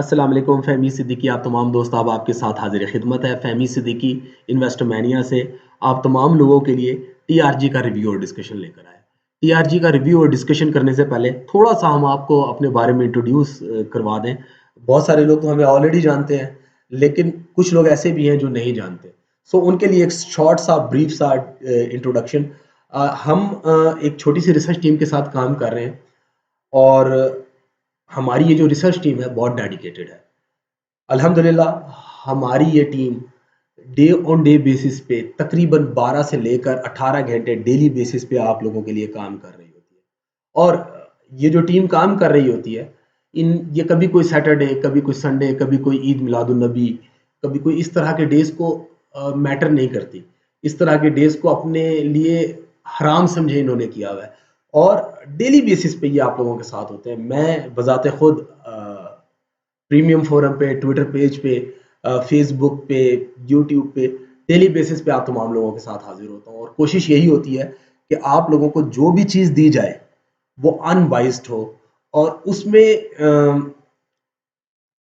अस्सलाम वालेकुम, फ़हमी सिद्दीकी आप तमाम दोस्त अब आपके साथ हाज़िर ख़िदमत है। फ़हमी सिद्दीकी इन्वेस्टर मैनिया से आप तमाम लोगों के लिए टीआरजी का रिव्यू और डिस्कशन लेकर आए। टीआरजी का रिव्यू और डिस्कशन करने से पहले थोड़ा-सा हम आपको अपने बारे में इंट्रोड्यूस करवा दें। बहुत सारे लोग तो हमें ऑलरेडी जानते हैं, लेकिन कुछ लोग ऐसे भी हैं जो नहीं जानते। सो उनके लिए एक शॉर्ट सा ब्रीफ सा इंट्रोडक्शन। हम एक छोटी-सी रिसर्च टीम के साथ काम कर रहे हैं और हमारी ये जो रिसर्च टीम है बहुत डेडिकेटेड है। अल्हम्दुलिल्लाह हमारी ये team day on day basis पे तकरीबन 12 से लेकर 18 घंटे डेली बेसिस पे आप लोगों के लिए काम कर रही होती है। और ये जो टीम काम कर रही होती है, इन ये कभी कोई सैटरडे, कभी कोई संडे, कभी कोई ईद मिलादुन नबी, कभी कोई इस तरह के डेज़ को मैटर नहीं करती। इस तरह के डेज़ को अपने लिए हराम समझे इन्होंने किया हुआ है और डेली बेसिस पे ये आप लोगों के साथ होते हैं। मैं बज़ाते खुद प्रीमियम फोरम पे, ट्विटर पेज पे, फेसबुक पे, यूट्यूब पे डेली बेसिस पे आप तमाम लोगों के साथ हाजिर होता हूँ और कोशिश यही होती है कि आप लोगों को जो भी चीज़ दी जाए वो अनबाइस्ड हो और उसमें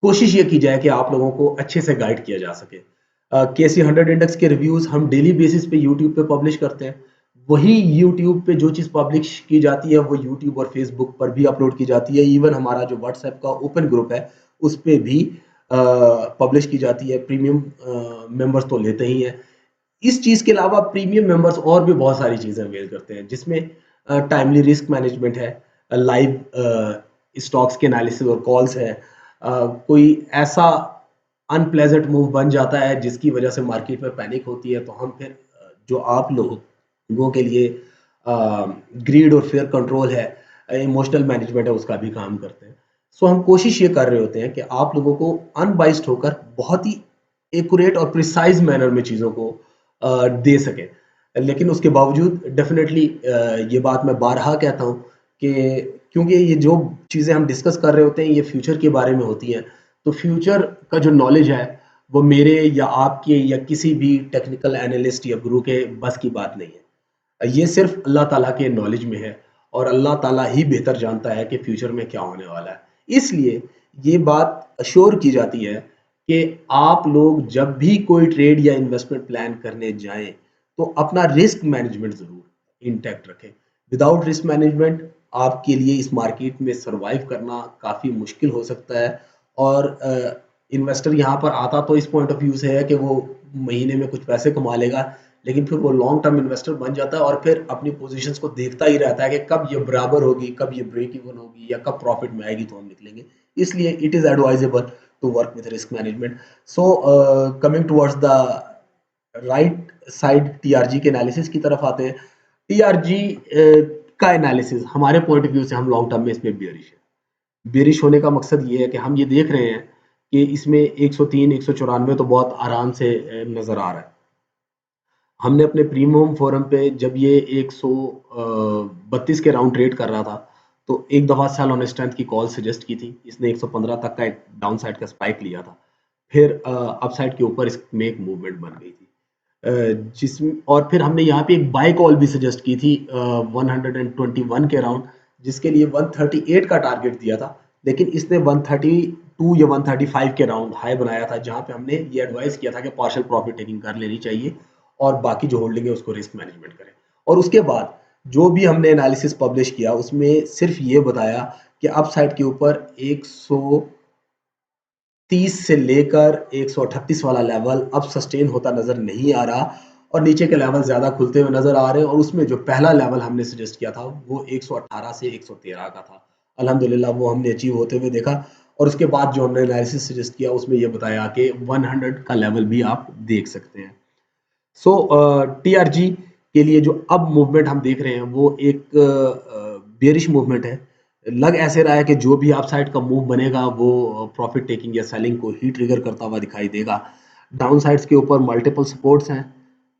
कोशिश ये की जाए कि आप लोगों को अच्छे से गाइड किया जा सके। केसी 100 इंडेक्स के रिव्यूज़ हम डेली बेसिस पे यूट्यूब पे पब्लिश करते हैं। वही यूट्यूब पे जो चीज़ पब्लिश की जाती है वो यूट्यूब और फेसबुक पर भी अपलोड की जाती है। इवन हमारा जो व्हाट्सएप का ओपन ग्रुप है उस पे भी पब्लिश की जाती है। प्रीमियम मेंबर्स तो लेते ही हैं। इस चीज़ के अलावा प्रीमियम मेंबर्स और भी बहुत सारी चीज़ें अवेल करते हैं जिसमें टाइमली रिस्क मैनेजमेंट है, लाइव स्टॉक्स के एनालिसिस और कॉल्स है। कोई ऐसा अनप्लेजेंट मूव बन जाता है जिसकी वजह से मार्केट में पैनिक होती है तो हम फिर जो आप लोगों के लिए ग्रीड और फेयर कंट्रोल है, इमोशनल मैनेजमेंट है, उसका भी काम करते हैं। सो हम कोशिश ये कर रहे होते हैं कि आप लोगों को अनबाइस्ड होकर बहुत ही एक्यूरेट और प्रिसाइज मैनर में चीज़ों को दे सकें। लेकिन उसके बावजूद डेफिनेटली ये बात मैं बारहा कहता हूँ कि क्योंकि ये जो चीज़ें हम डिस्कस कर रहे होते हैं ये फ्यूचर के बारे में होती हैं, तो फ्यूचर का जो नॉलेज है वो मेरे या आपके या किसी भी टेक्निकल एनालिस्ट या गुरु के बस की बात नहीं है। ये सिर्फ अल्लाह ताला के नॉलेज में है और अल्लाह ताला ही बेहतर जानता है कि फ्यूचर में क्या होने वाला है। इसलिए ये बात अश्योर की जाती है कि आप लोग जब भी कोई ट्रेड या इन्वेस्टमेंट प्लान करने जाएं तो अपना रिस्क मैनेजमेंट ज़रूर इंटैक्ट रखें। विदाउट रिस्क मैनेजमेंट आपके लिए इस मार्केट में सर्वाइव करना काफ़ी मुश्किल हो सकता है और इन्वेस्टर यहाँ पर आता तो इस पॉइंट ऑफ व्यू से है कि वो महीने में कुछ पैसे कमा लेगा, लेकिन फिर वो लॉन्ग टर्म इन्वेस्टर बन जाता है और फिर अपनी पोजीशंस को देखता ही रहता है कि कब ये बराबर होगी, कब ये ब्रेक इवन होगी या कब प्रॉफिट में आएगी तो हम निकलेंगे। इसलिए it is advisable to work with risk management. So coming towards the right side TRG के एनालिसिस की तरफ आते हैं। टीआरजी का एनालिसिस हमारे पॉइंट ऑफ व्यू से हम लॉन्ग टर्म में इसमें बेयरिश है। बेयरिश होने का मकसद ये है कि हम ये देख रहे हैं कि इसमें 103 194 तो बहुत आराम से नज़र आ रहा है। हमने अपने प्रीमियम फोरम पे जब ये 132 के राउंड ट्रेड कर रहा था तो एक दफ़ा सेल ऑन स्ट्रेंथ की कॉल सजेस्ट की थी। इसने 115 तक का एक डाउन साइड का स्पाइक लिया था, फिर अपसाइड के ऊपर इसमें एक मूवमेंट बन गई थी जिसमें और फिर हमने यहाँ पे एक बाय कॉल भी सजेस्ट की थी 121 के राउंड, जिसके लिए 138 का टारगेट दिया था, लेकिन इसने 132 या 135 के राउंड हाई बनाया था जहाँ पे हमने ये एडवाइस किया था कि पार्शियल प्रॉफिट टेकिंग कर लेनी चाहिए और बाकी जो होल्डिंग है उसको रिस्क मैनेजमेंट करें। और उसके बाद जो भी हमने एनालिसिस पब्लिश किया उसमें सिर्फ ये बताया कि अपसाइड के ऊपर 130 से लेकर 138 वाला लेवल अब सस्टेन होता नजर नहीं आ रहा और नीचे के लेवल ज्यादा खुलते हुए नजर आ रहे हैं और उसमें जो पहला लेवल हमने सजेस्ट किया था वो 118 से 113 का था। अल्हम्दुलिल्लाह वो हमने अचीव होते हुए देखा और उसके बाद जो हमने एनालिसिस सजेस्ट किया उसमें ये बताया कि 100 का लेवल भी आप देख सकते हैं। सो टीआरजी के लिए जो अब मूवमेंट हम देख रहे हैं वो एक बेरिश मूवमेंट है। लग ऐसे रहा है कि जो भी अपसाइड का मूव बनेगा वो प्रॉफिट टेकिंग या सेलिंग को ही ट्रिगर करता हुआ दिखाई देगा। डाउन साइड्स के ऊपर मल्टीपल सपोर्ट्स हैं,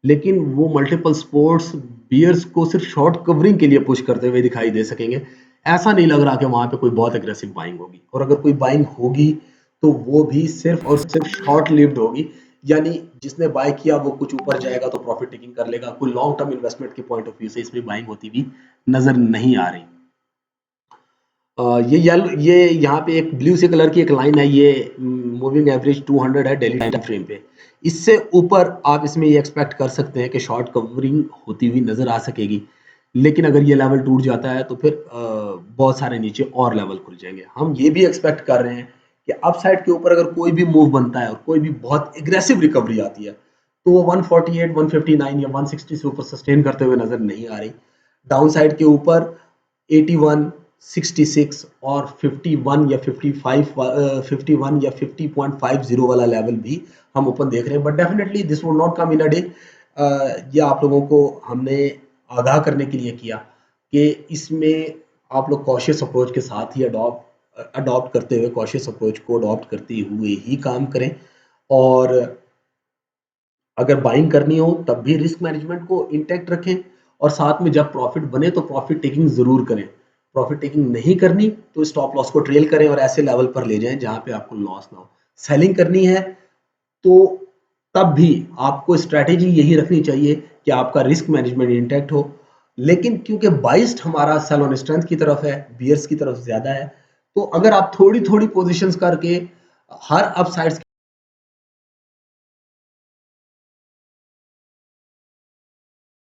लेकिन वो मल्टीपल सपोर्ट्स बियर्स को सिर्फ शॉर्ट कवरिंग के लिए पुश करते हुए दिखाई दे सकेंगे। ऐसा नहीं लग रहा कि वहां पे कोई बहुत एग्रेसिव बाइंग होगी और अगर कोई बाइंग होगी तो वो भी सिर्फ और सिर्फ शॉर्ट लिव्ड होगी। यानी जिसने बाय किया वो कुछ ऊपर जाएगा तो प्रॉफिट टेकिंग कर लेगा। कोई लॉन्ग टर्म इन्वेस्टमेंट के पॉइंट ऑफ व्यू से इसमें बाइंग होती भी नजर नहीं आ रही। ये यहाँ पे एक ब्लू से कलर की एक लाइन है, ये मूविंग एवरेज 200 है डेली टाइम फ्रेम पे। इससे ऊपर आप इसमें ये एक्सपेक्ट कर सकते हैं कि शॉर्ट कवरिंग होती हुई नजर आ सकेगी। लेकिन अगर ये लेवल टूट जाता है तो फिर बहुत सारे नीचे और लेवल खुल जाएंगे। हम ये भी एक्सपेक्ट कर रहे हैं कि अपसाइड के ऊपर अगर कोई भी मूव बनता है और कोई भी बहुत एग्रेसिव रिकवरी आती है तो वो 148, 159 या 160 से ऊपर सस्टेन करते हुए नजर नहीं आ रही। डाउन साइड के ऊपर 81, 66 और 51 या 55 51 या 50.50 वाला लेवल भी हम ओपन देख रहे हैं। But definitely this would not come in a day. ये आप लोगों को हमने आगाह करने के लिए किया कि इसमें आप लोग कॉशियस अप्रोच के साथ ही अडॉप्ट करते हुए, कॉशियस अप्रोच को अडॉप्ट करते हुए ही काम करें। और अगर बाइंग करनी हो तब भी रिस्क मैनेजमेंट को इंटैक्ट रखें, और साथ में जब प्रॉफिट बने तो प्रॉफिट टेकिंग जरूर करें। प्रॉफिट टेकिंग नहीं करनी तो स्टॉप लॉस को ट्रेल करें और ऐसे लेवल पर ले जाएं जहां पे आपको लॉस ना हो। सेलिंग करनी है तो तब भी आपको स्ट्रैटेजी यही रखनी चाहिए कि आपका रिस्क मैनेजमेंट इंटैक्ट हो। लेकिन क्योंकि बाइस्ड हमारा सेल ऑन स्ट्रेंथ की तरफ है, बियर्स की तरफ ज्यादा है, तो अगर आप थोड़ी थोड़ी पोजीशंस करके हर अपसाइड्स